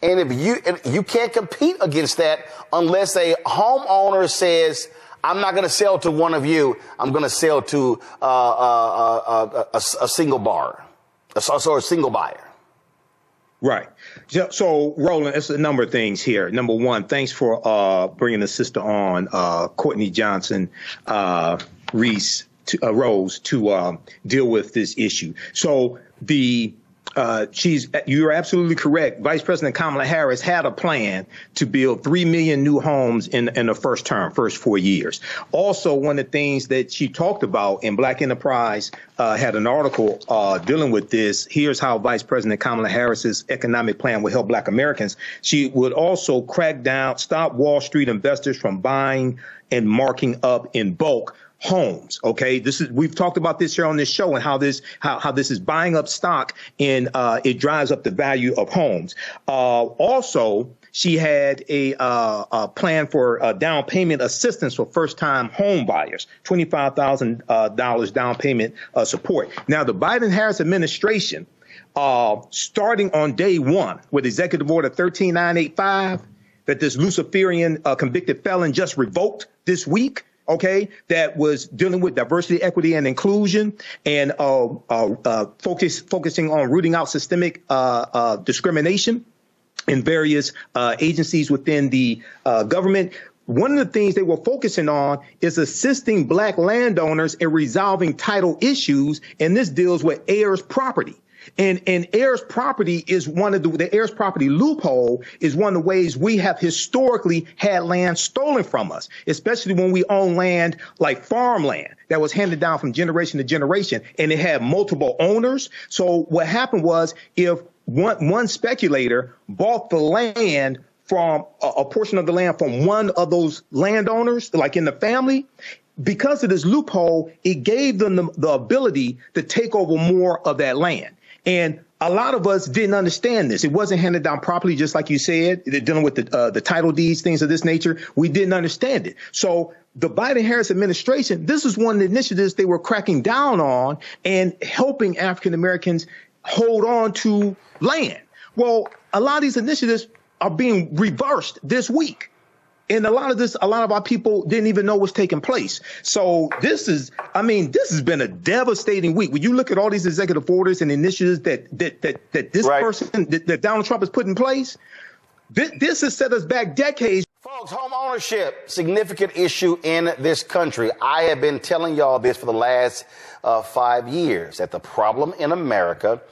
And if you can't compete against that unless a homeowner says, I'm not going to sell to one of you, I'm going to sell to a single buyer. A single buyer. Right. So, Roland, it's a number of things here. Number one, thanks for bringing the sister on, Courtney Johnson Rose, to deal with this issue. So you're absolutely correct. Vice President Kamala Harris had a plan to build 3 million new homes in the first 4 years. Also, one of the things that she talked about, and Black Enterprise had an article dealing with this. Here's how Vice President Kamala Harris's economic plan would help Black Americans. She would also crack down, stop Wall Street investors from buying and marking up in bulk homes. OK, we've talked about this here on this show and how this is buying up stock and it drives up the value of homes. Also, she had a plan for down payment assistance for first time home buyers, $25,000 down payment support. Now, the Biden-Harris administration, starting on day one with Executive Order 13985, that this Luciferian convicted felon just revoked this week. OK, that was dealing with diversity, equity, and inclusion, and focusing on rooting out systemic discrimination in various agencies within the government. One of the things they were focusing on is assisting Black landowners in resolving title issues, and this deals with heirs property. And heirs property is one of the heirs property loophole is one of the ways we have historically had land stolen from us, especially when we own land like farmland that was handed down from generation to generation, and it had multiple owners. So what happened was, if one speculator bought the land from a portion of the land from one of those landowners, like in the family, because of this loophole, it gave them the ability to take over more of that land. And a lot of us didn't understand this. It wasn't handed down properly, just like you said. They're dealing with the title deeds, things of this nature. We didn't understand it. So the Biden-Harris administration, this is one of the initiatives they were cracking down on and helping African Americans hold on to land. Well, a lot of these initiatives are being reversed this week. And a lot of our people didn't even know what's taking place. So this has been a devastating week. When you look at all these executive orders and initiatives that this person, that Donald Trump has put in place, this has set us back decades. Folks, home ownership, significant issue in this country. I have been telling y'all this for the last 5 years, that the problem in America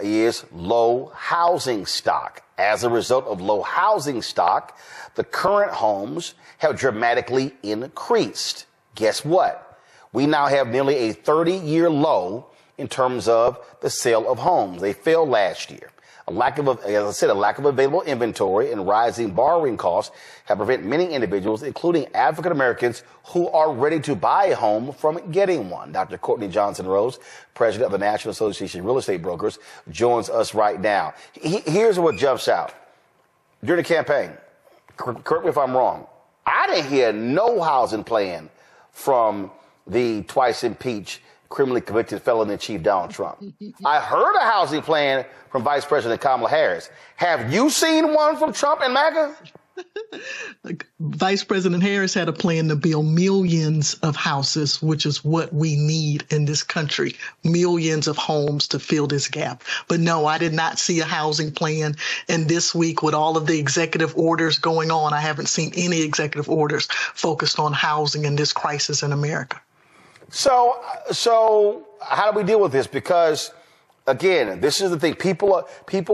is low housing stock. As a result of low housing stock, the current homes have dramatically increased. Guess what? We now have nearly a 30-year low in terms of the sale of homes. They fell last year. A lack of available inventory and rising borrowing costs have prevented many individuals, including African Americans, who are ready to buy a home from getting one. Dr. Courtney Johnson Rose, president of the National Association of Real Estate Brokers, joins us right now. Here's what jumps out. During the campaign, correct me if I'm wrong, I didn't hear no housing plan from the twice impeached, criminally convicted felon in chief Donald Trump. I heard a housing plan from Vice President Kamala Harris. Have you seen one from Trump and MAGA? Vice President Harris had a plan to build millions of houses, which is what we need in this country, millions of homes to fill this gap. But no, I did not see a housing plan. And this week, with all of the executive orders going on, I haven't seen any executive orders focused on housing in this crisis in America. So how do we deal with this? Because, again, this is the thing. People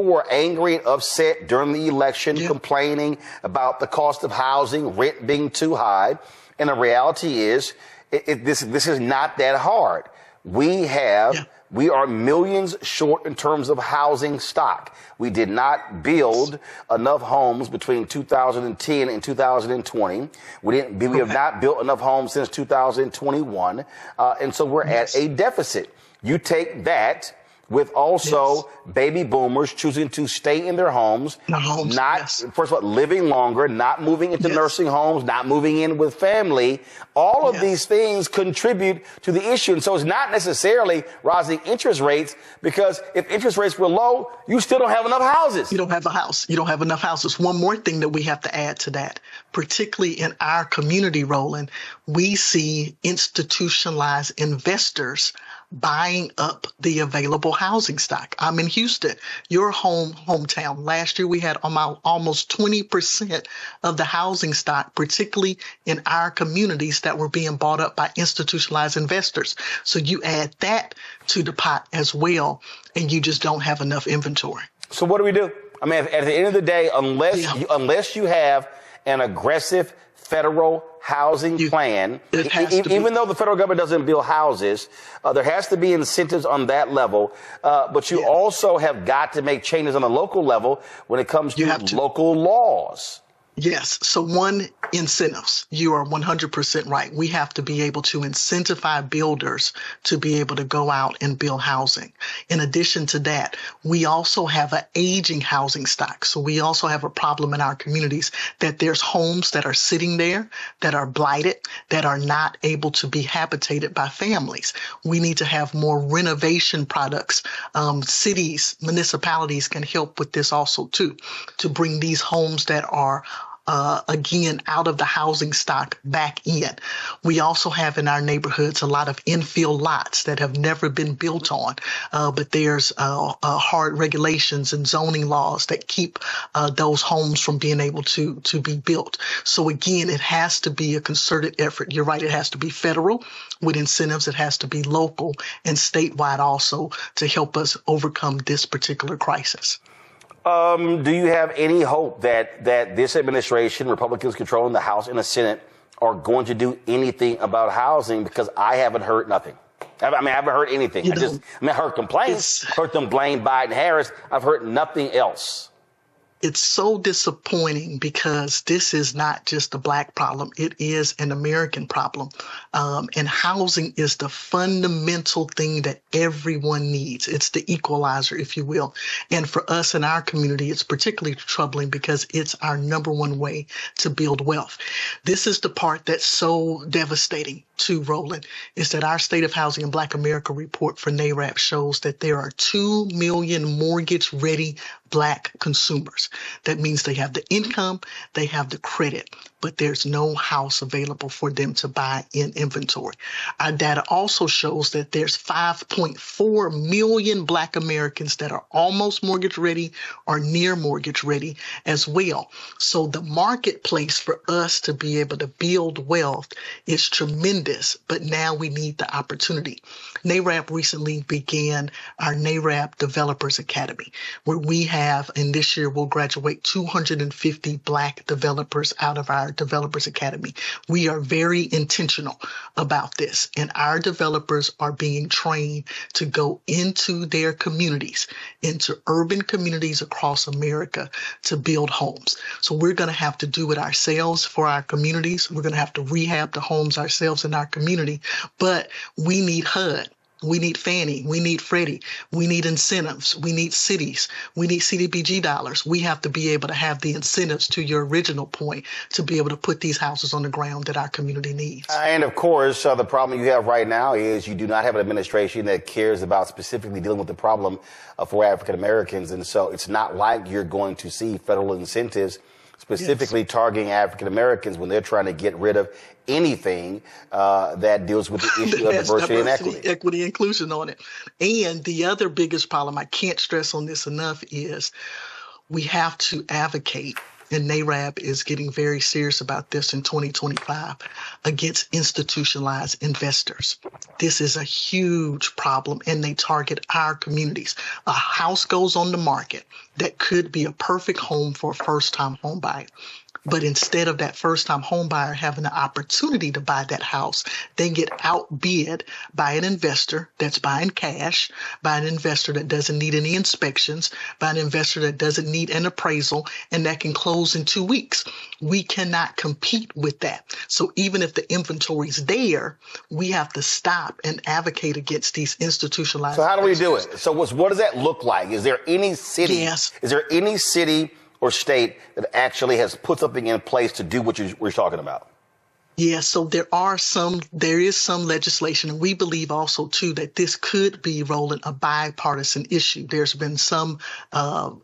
were angry and upset during the election, complaining about the cost of housing, rent being too high. And the reality is, this is not that hard. We are millions short in terms of housing stock. We did not build enough homes between 2010 and 2020. We have not built enough homes since 2021. And so we're at a deficit. You take that with also baby boomers choosing to stay in their homes, first of all, living longer, not moving into nursing homes, not moving in with family. All of these things contribute to the issue. And so it's not necessarily rising interest rates, because if interest rates were low, you still don't have enough houses. You don't have a house. You don't have enough houses. One more thing that we have to add to that, particularly in our community, Roland, we see institutionalized investors buying up the available housing stock. I'm in Houston, your hometown. Last year, we had almost 20% of the housing stock, particularly in our communities, that were being bought up by institutionalized investors. So you add that to the pot as well, and you just don't have enough inventory. So what do we do? I mean, at the end of the day, unless you have an aggressive federal housing plan, even though the federal government doesn't build houses, there has to be incentives on that level. But you also have got to make changes on a local level when it comes to local laws. Yes. So one, incentives. You are 100% right. We have to be able to incentivize builders to be able to go out and build housing. In addition to that, we also have an aging housing stock. So we also have a problem in our communities that there's homes that are sitting there that are blighted, that are not able to be habitated by families. We need to have more renovation products. Cities, municipalities can help with this also too, to bring these homes that are again, out of the housing stock back in. We also have in our neighborhoods a lot of infill lots that have never been built on, but there's hard regulations and zoning laws that keep those homes from being able to be built. So again, it has to be a concerted effort. You're right, it has to be federal with incentives. It has to be local and statewide also to help us overcome this particular crisis. Do you have any hope that this administration, Republicans controlling the House and the Senate, are going to do anything about housing? Because I haven't heard nothing. I mean, I haven't heard anything. I heard complaints, heard them blame Biden-Harris. I've heard nothing else. It's so disappointing because this is not just a Black problem. It is an American problem. And housing is the fundamental thing that everyone needs. It's the equalizer, if you will. And for us in our community, it's particularly troubling because it's our number one way to build wealth. This is the part that's so devastating to Roland, is that our State of Housing and Black America report for NARAP shows that there are 2 million mortgage-ready Black consumers. That means they have the income, they have the credit, but there's no house available for them to buy in inventory. Our data also shows that there's 5.4 million Black Americans that are almost mortgage ready or near mortgage ready as well. So the marketplace for us to be able to build wealth is tremendous, but now we need the opportunity. NARAP recently began our NARAP Developers Academy, where we have, and this year we'll graduate 250 Black developers out of our Developers Academy. We are very intentional about this, and our developers are being trained to go into their communities, into urban communities across America, to build homes. So we're going to have to do it ourselves for our communities. We're going to have to rehab the homes ourselves in our community, but we need HUD. We need Fannie, we need Freddie, we need incentives, we need cities, we need CDBG dollars. We have to be able to have the incentives, to your original point, to be able to put these houses on the ground that our community needs. And of course, the problem you have right now is you do not have an administration that cares about specifically dealing with the problem for African Americans. And so it's not like you're going to see federal incentives specifically targeting African Americans when they're trying to get rid of anything that deals with the issue of diversity and equity. Equity, inclusion on it. And the other biggest problem, I can't stress on this enough, is we have to advocate, and NARAB is getting very serious about this in 2025, against institutionalized investors. This is a huge problem, and they target our communities. A house goes on the market that could be a perfect home for a first-time home buyer. But instead of that first-time home buyer having the opportunity to buy that house, they get outbid by an investor that's buying cash, by an investor that doesn't need any inspections, by an investor that doesn't need an appraisal, and that can close in 2 weeks. We cannot compete with that. So even if the inventory is there, we have to stop and advocate against these institutionalized. So how do we do it? So what does that look like? Is there any city? Yes. Is there any city or state that actually has put something in place to do what we're talking about? Yes, so there is some legislation, and we believe also too that this could be, Roland, a bipartisan issue. There's been some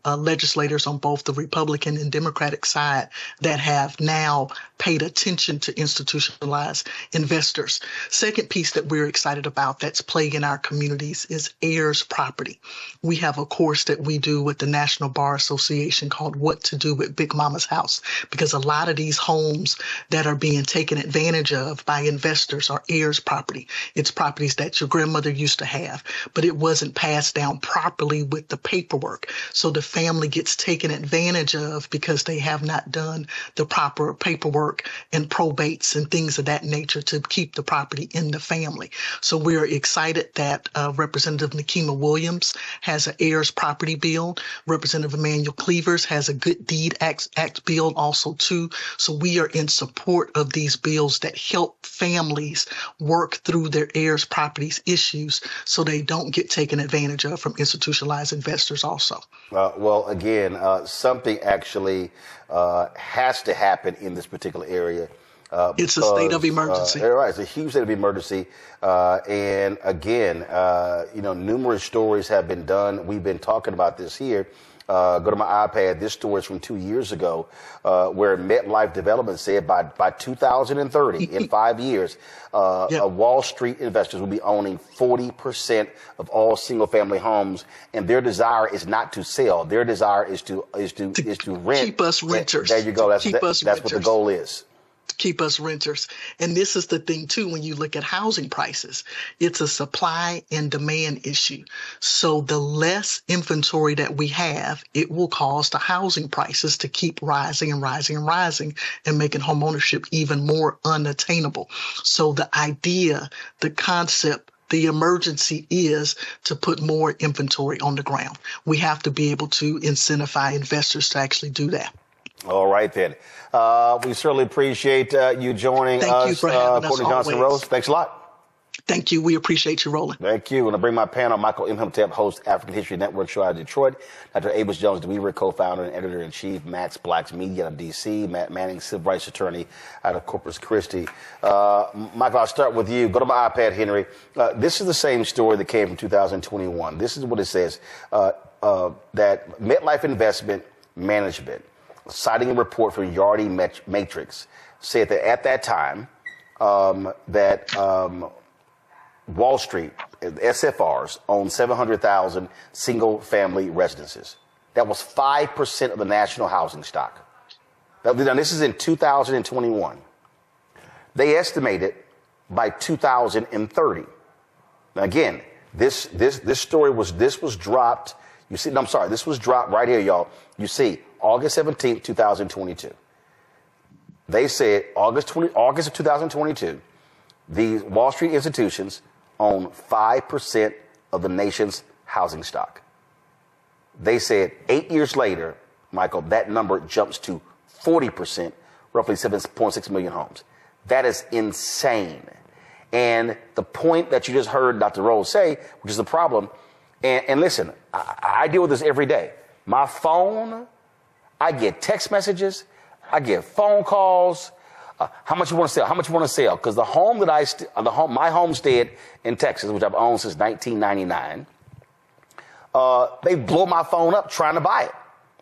legislators on both the Republican and Democratic side that have now paid attention to institutionalized investors. Second piece that we're excited about that's plaguing our communities is heirs property. We have a course that we do with the National Bar Association called What to Do with Big Mama's House, because a lot of these homes that are being taken advantage of by investors are heirs property. It's properties that your grandmother used to have, but it wasn't passed down properly with the paperwork. So the family gets taken advantage of because they have not done the proper paperwork and probates and things of that nature to keep the property in the family. So we're excited that Representative Nikema Williams has an heirs property bill. Representative Emmanuel Cleavers has a Good Deed Act bill also too. So we are in support of these bills that help families work through their heirs properties issues so they don't get taken advantage of from institutionalized investors also. Well, again, something actually has to happen in this particular area. It's a state of emergency. Right, it's a huge state of emergency. And again, numerous stories have been done. We've been talking about this here. Go to my iPad. This story is from 2 years ago, where MetLife Development said by 2030, in 5 years, Wall Street investors will be owning 40% of all single-family homes, and their desire is not to sell. Their desire is to rent. Keep us renters. There you go. That's what the goal is. Keep us renters. And this is the thing too, when you look at housing prices, it's a supply and demand issue. So the less inventory that we have, it will cause the housing prices to keep rising and rising and rising and making homeownership even more unattainable. So the idea, the concept, the emergency is to put more inventory on the ground. We have to be able to incentivize investors to actually do that. All right, then. We certainly appreciate you joining us. Thank you for having us. Courtney Johnson Rose. Thanks a lot. Thank you. We appreciate you, Roland. Thank you. And I bring my panel, Michael Imhotep, host African History Network show out of Detroit. Dr. Abus Jones DeWeaver, co-founder and editor-in-chief, Max Black's Media out of D.C., Matt Manning, civil rights attorney out of Corpus Christi. Michael, I'll start with you. Go to my iPad, Henry. This is the same story that came from 2021. This is what it says, that MetLife Investment Management, citing a report from Yardi Matrix, said that at that time, Wall Street, SFRs, owned 700,000 single-family residences. That was 5% of the national housing stock. Now, this is in 2021. They estimated by 2030. Now, again, this story was dropped. You see, no, I'm sorry, this was dropped right here, y'all. You see, August 17th, 2022. They said August of 2022, these Wall Street institutions own 5% of the nation's housing stock. They said 8 years later, Michael, that number jumps to 40%, roughly 7.6 million homes. That is insane. And the point that you just heard Dr. Rose say, which is the problem, and listen, I deal with this every day. My phone, I get text messages, I get phone calls. How much you want to sell? How much you want to sell? Because the home that my homestead in Texas, which I've owned since 1999, they blow my phone up trying to buy it,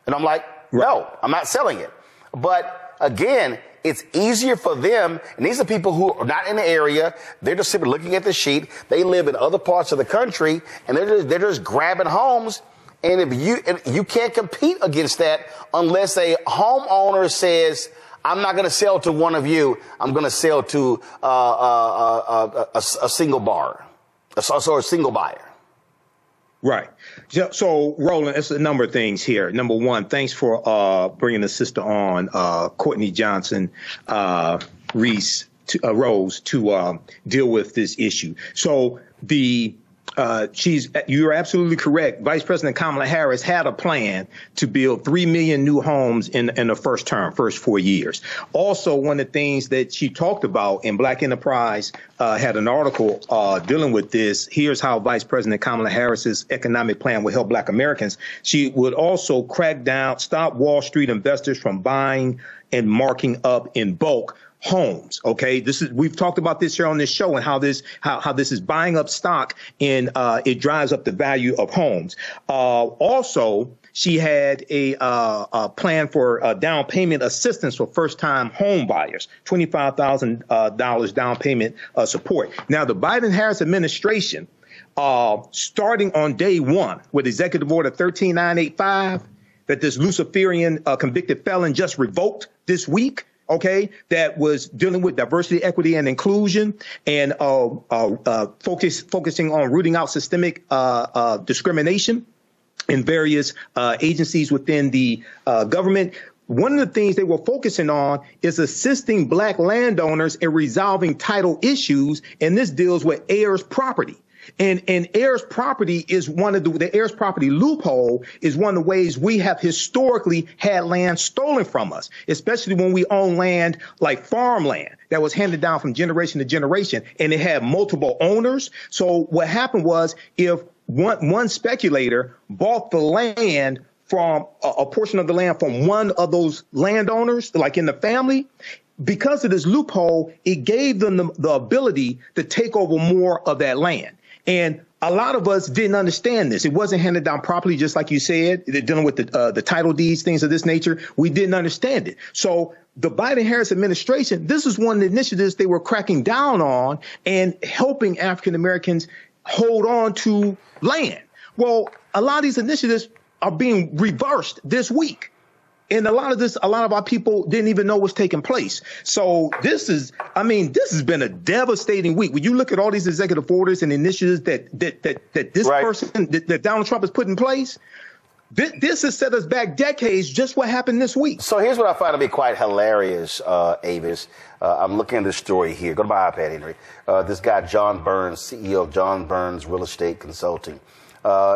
and I'm like, no, I'm not selling it. But again, it's easier for them, and these are people who are not in the area. They're just simply looking at the sheet. They live in other parts of the country, and they're just grabbing homes. And if you can't compete against that unless a homeowner says, I'm not going to sell to one of you. I'm going to sell to a single buyer. Right. So, Roland, it's a number of things here. Number one, thanks for bringing the sister on, Courtney Johnson Rose, to deal with this issue. So you're absolutely correct. Vice President Kamala Harris had a plan to build 3 million new homes in the first 4 years. Also, one of the things that she talked about, and Black Enterprise had an article dealing with this. Here's how Vice President Kamala Harris's economic plan would help Black Americans. She would also crack down, stop Wall Street investors from buying and marking up in bulk homes. OK, we've talked about this here on this show, and how this is buying up stock, and it drives up the value of homes. Also, she had a plan for down payment assistance for first-time home buyers, $25,000 down payment support. Now, the Biden-Harris administration, starting on day one with Executive Order 13985, that this Luciferian convicted felon just revoked this week, okay, that was dealing with diversity, equity, and inclusion, and focusing on rooting out systemic discrimination in various agencies within the government. One of the things they were focusing on is assisting Black landowners in resolving title issues, and this deals with heirs property. And heirs property is one of the heirs property loophole is one of the ways we have historically had land stolen from us, especially when we own land like farmland that was handed down from generation to generation, and it had multiple owners. So what happened was, if one speculator bought the land from a portion of the land from one of those landowners, like in the family, because of this loophole, it gave them the ability to take over more of that land. And a lot of us didn't understand this. It wasn't handed down properly, just like you said. They're dealing with the title deeds, things of this nature. We didn't understand it. So the Biden-Harris administration, this is one of the initiatives they were cracking down on and helping African Americans hold on to land. Well, a lot of these initiatives are being reversed this week. And a lot of our people didn't even know what's taking place. So this has been a devastating week. When you look at all these executive orders and initiatives that this right. person, that Donald Trump has put in place, this has set us back decades, just what happened this week. So here's what I find to be quite hilarious, Avis. I'm looking at this story here. Go to my iPad, Henry. This guy, John Burns, CEO of John Burns Real Estate Consulting.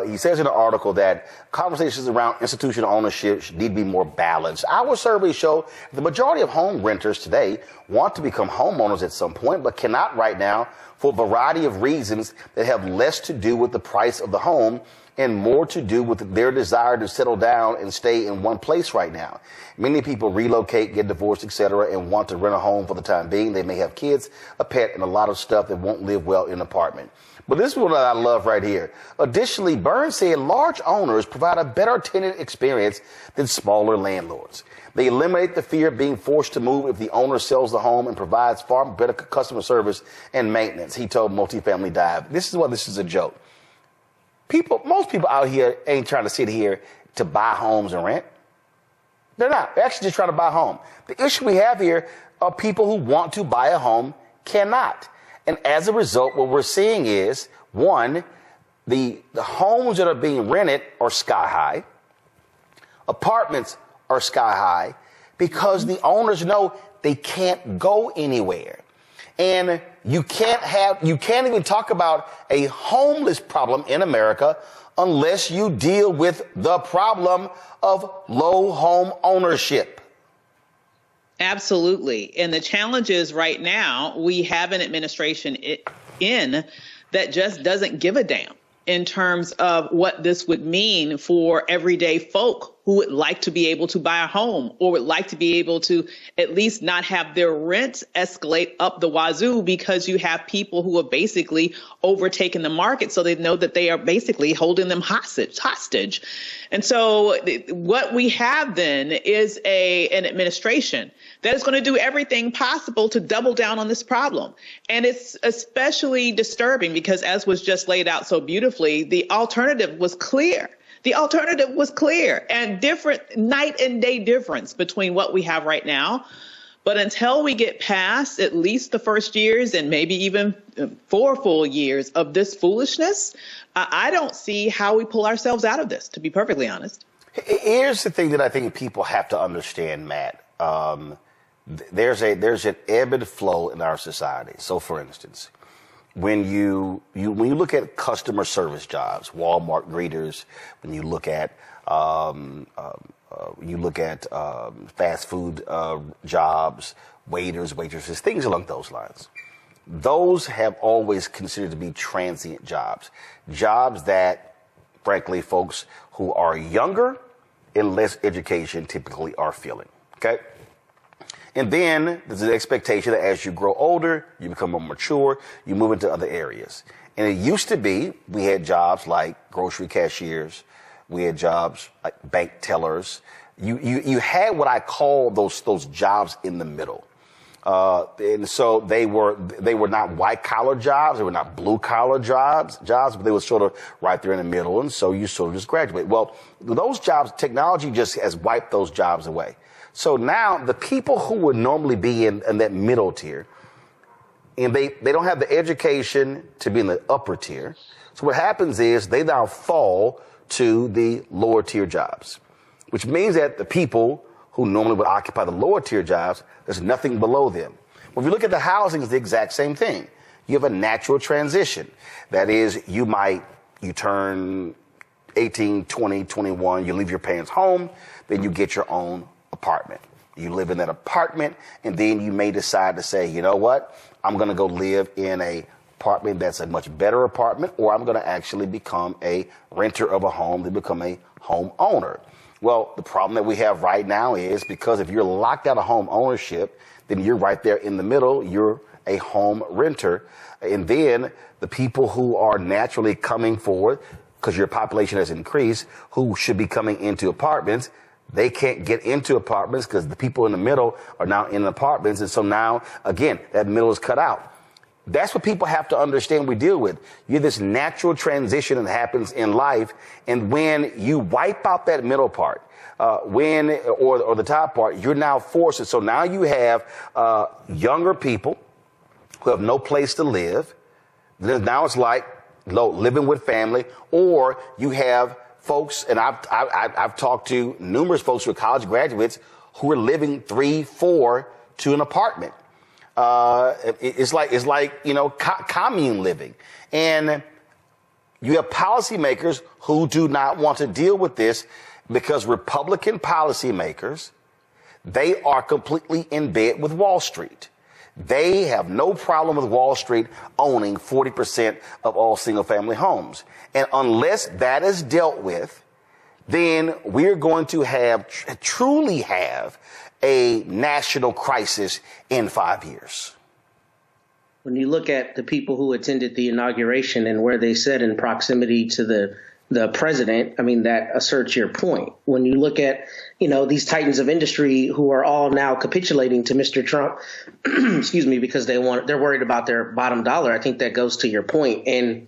He says in an article that conversations around institutional ownership should need to be more balanced. Our surveys show the majority of home renters today want to become homeowners at some point, but cannot right now for a variety of reasons that have less to do with the price of the home and more to do with their desire to settle down and stay in one place right now. Many people relocate, get divorced, etc., and want to rent a home for the time being. They may have kids, a pet, and a lot of stuff that won't live well in an apartment. But this is what I love right here. Additionally, Burns said large owners provide a better tenant experience than smaller landlords. They eliminate the fear of being forced to move if the owner sells the home and provides far better customer service and maintenance, he told Multifamily Dive. This is a joke. Most people out here ain't trying to sit here to buy homes and rent. They're not. They're actually just trying to buy a home. The issue we have here are people who want to buy a home cannot. And as a result, what we're seeing is, one, the homes that are being rented are sky high. Apartments are sky high because the owners know they can't go anywhere. And you can't even talk about a homeless problem in America unless you deal with the problem of low home ownership. Absolutely. And the challenge is right now we have an administration in that just doesn't give a damn in terms of what this would mean for everyday folk who would like to be able to buy a home or would like to be able to at least not have their rents escalate up the wazoo, because you have people who are basically overtaking the market. So they know that they are basically holding them hostage. And so what we have then is an administration that is going to do everything possible to double down on this problem. And it's especially disturbing because, as was just laid out so beautifully, the alternative was clear. The alternative was clear and different, night and day difference between what we have right now But until we get past at least the first years and maybe even 4 full years of this foolishness, I don't see how we pull ourselves out of this, to be perfectly honest. Here's the thing that I think people have to understand, Matt. There's an ebb and flow in our society. So, for instance, when you look at customer service jobs, Walmart greeters, when you look at fast food jobs, waiters, waitresses, things along those lines. Those have always considered to be transient jobs that, frankly, folks who are younger and less education typically are filling. Okay. And then there's an expectation that as you grow older, you become more mature, you move into other areas. And it used to be, we had jobs like grocery cashiers, we had jobs like bank tellers. You had what I call those jobs in the middle. And so they were not white collar jobs, they were not blue collar jobs, but they were sort of right there in the middle. And so you sort of just graduate. Well, those jobs, technology just has wiped those jobs away. So now the people who would normally be in that middle tier, and they don't have the education to be in the upper tier. So what happens is they now fall to the lower tier jobs, which means that the people who normally would occupy the lower tier jobs, there's nothing below them. When you look at the housing, it's the exact same thing. You have a natural transition. That is, you turn 18, 20, 21, you leave your parents' home, then you get your own apartment. You live in that apartment, and then you may decide to say, you know what, I'm going to go live in a apartment that's a much better apartment, or I'm going to actually become a renter of a home to become a homeowner. Well, the problem that we have right now is because if you're locked out of home ownership, then you're right there in the middle. You're a home renter. And then the people who are naturally coming forward, because your population has increased, who should be coming into apartments, they can't get into apartments because the people in the middle are now in apartments. And so now, again, that middle is cut out. That's what people have to understand we deal with. You have this natural transition that happens in life. And when you wipe out that middle part, or the top part, you're now forced. And so now you have younger people who have no place to live. Now it's like living with family, or you have folks, and I've talked to numerous folks who are college graduates who are living 3-4 to an apartment. It's like commune living, and you have policymakers who do not want to deal with this because Republican policymakers, they are completely in bed with Wall Street. They have no problem with Wall Street owning 40% of all single-family homes. And unless that is dealt with, then we're going to truly have a national crisis in 5 years. When you look at the people who attended the inauguration and where they sat in proximity to the president, I mean, that asserts your point. When you look at, these titans of industry who are all now capitulating to Mr. Trump, excuse me, because they're worried about their bottom dollar, I think that goes to your point. And,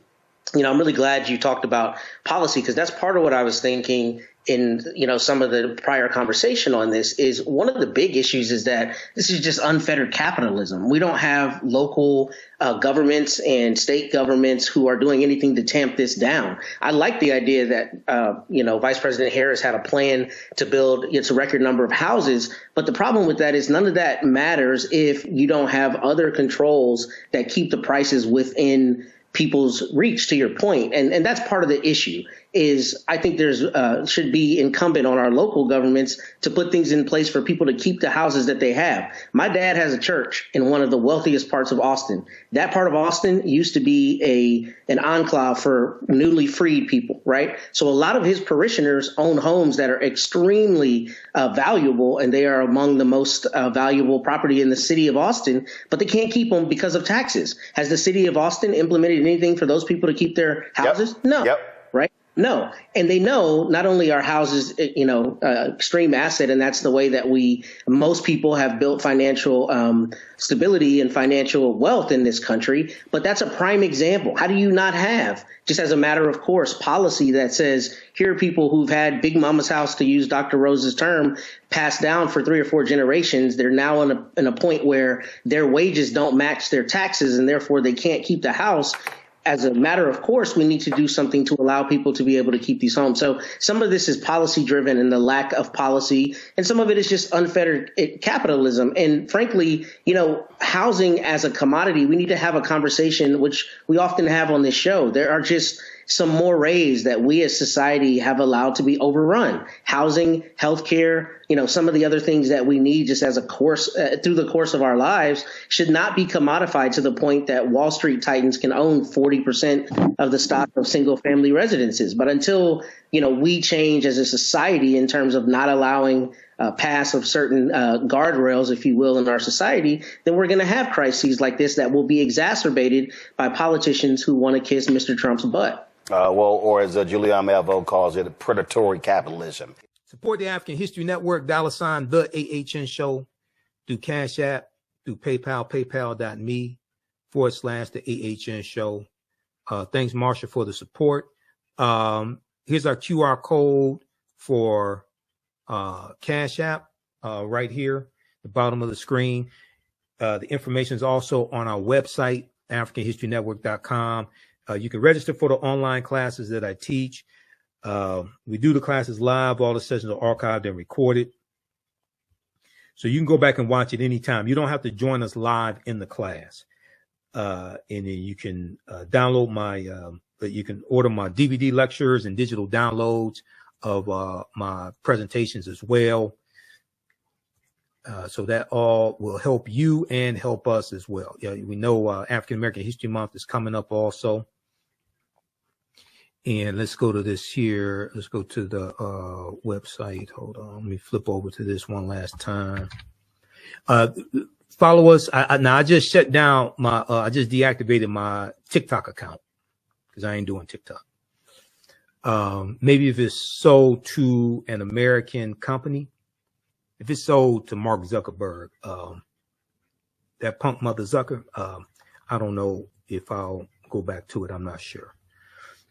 I'm really glad you talked about policy, because that's part of what I was thinking in, some of the prior conversation on this. Is one of the big issues is that this is just unfettered capitalism. We don't have local governments and state governments who are doing anything to tamp this down. I like the idea that, Vice President Harris had a plan to build a record number of houses. But the problem with that is none of that matters if you don't have other controls that keep the prices within people's reach, to your point. And that's part of the issue. Is I think there's should be incumbent on our local governments to put things in place for people to keep the houses that they have. My dad has a church in one of the wealthiest parts of Austin. That part of Austin used to be an enclave for newly freed people, right? So a lot of his parishioners own homes that are extremely valuable, and they are among the most valuable property in the city of Austin, but they can't keep them because of taxes. Has the city of Austin implemented anything for those people to keep their houses? Yep. No. Yep. Right. No, and they know not only are houses, extreme asset, and that's the way that most people have built financial stability and financial wealth in this country, but that's a prime example. How do you not have, just as a matter of course, policy that says here are people who've had Big Mama's house, to use Dr. Rose's term, passed down for 3 or 4 generations. They're now in a point where their wages don't match their taxes, and therefore they can't keep the house. As a matter of course, we need to do something to allow people to be able to keep these homes. So some of this is policy driven and the lack of policy, and some of it is just unfettered capitalism. And frankly, housing as a commodity, we need to have a conversation, which we often have on this show. There are just some mores that we as society have allowed to be overrun. Housing, healthcare, some of the other things that we need just as a course through the course of our lives should not be commodified to the point that Wall Street titans can own 40% of the stock of single family residences. But until, we change as a society in terms of not allowing pass of certain guardrails, if you will, in our society, then we're going to have crises like this that will be exacerbated by politicians who want to kiss Mr. Trump's butt. Or as Julian Melville calls it, predatory capitalism. Support the African History Network, $ the AHN Show, through Cash App, through PayPal, paypal.me /the AHN Show. Thanks, Marsha, for the support. Here's our QR code for Cash App right here, the bottom of the screen. The information is also on our website, AfricanHistoryNetwork.com. You can register for the online classes that I teach. We do the classes live. All the sessions are archived and recorded. So you can go back and watch it anytime. You don't have to join us live in the class. And then you can download you can order my DVD lectures and digital downloads of my presentations as well. So that all will help you and help us as well. We know African American History Month is coming up also. And let's go to this here. Let's go to the website. Hold on. Let me flip over to this one last time. Follow us. Now I just shut down I just deactivated my TikTok account because I ain't doing TikTok. Maybe if it's sold to an American company, if it's sold to Mark Zuckerberg, that punk mother Zucker, I don't know if I'll go back to it. I'm not sure.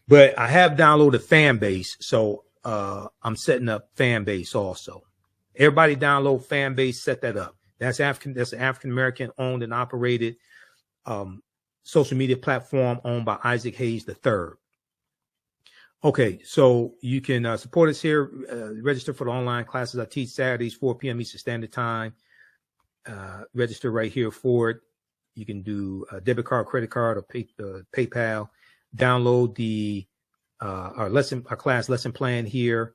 But I have downloaded Fanbase, so I'm setting up Fanbase also. Everybody download Fanbase, set that up. That's an African American owned and operated social media platform owned by Isaac Hayes III. Okay, so you can support us here. Register for the online classes I teach Saturdays, 4 p.m. Eastern Standard Time. Register right here for it. You can do a debit card, credit card, or PayPal. Download our class lesson plan here.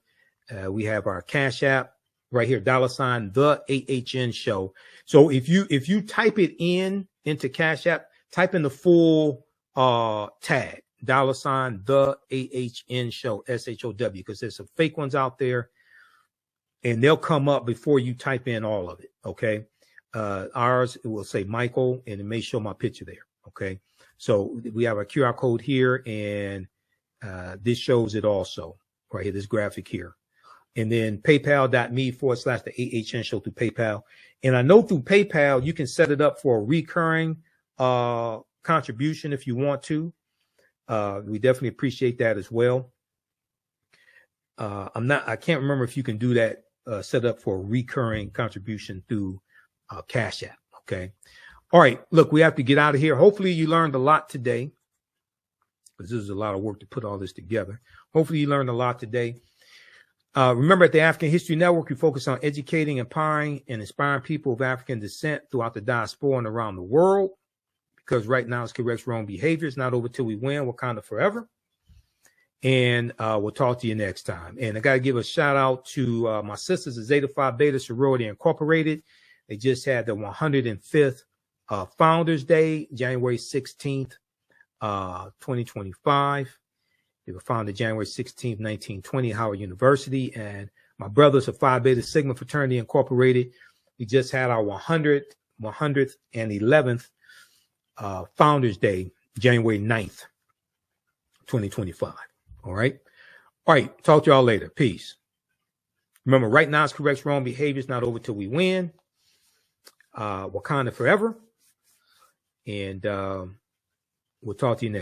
We have our Cash App right here, $ the AHN Show. So if you type it into Cash App, type in the full tag, $ the AHN Show, SHOW, because there's some fake ones out there, and they'll come up before you type in all of it. Okay, ours, it will say Michael, and it may show my picture there. Okay. So we have a QR code here, and this shows it also right here, this graphic here. And then paypal.me / the AHN Show through PayPal. And I know through PayPal, you can set it up for a recurring contribution if you want to. We definitely appreciate that as well. I can't remember if you can do that, set up for a recurring contribution through Cash App. Okay. All right, look, we have to get out of here. Hopefully you learned a lot today, because this is a lot of work to put all this together. Hopefully you learned a lot today. Remember, at the African History Network, we focus on educating, empowering, and inspiring people of African descent throughout the diaspora and around the world, because right now it's corrects wrong behavior. It's not over till we win. Wakanda forever. And we'll talk to you next time. And I got to give a shout out to my sisters at Zeta Phi Beta Sorority Incorporated. They just had the 105th Founders Day, January 16th, 2025. They were founded January 16th, 1920, Howard University. And my brothers of Phi Beta Sigma Fraternity Incorporated, we just had our 111th Founders Day, January 9th, 2025. All right. All right. Talk to y'all later. Peace. Remember, right now is correct. Wrong behavior is not over till we win. Wakanda forever. And we'll talk to you next.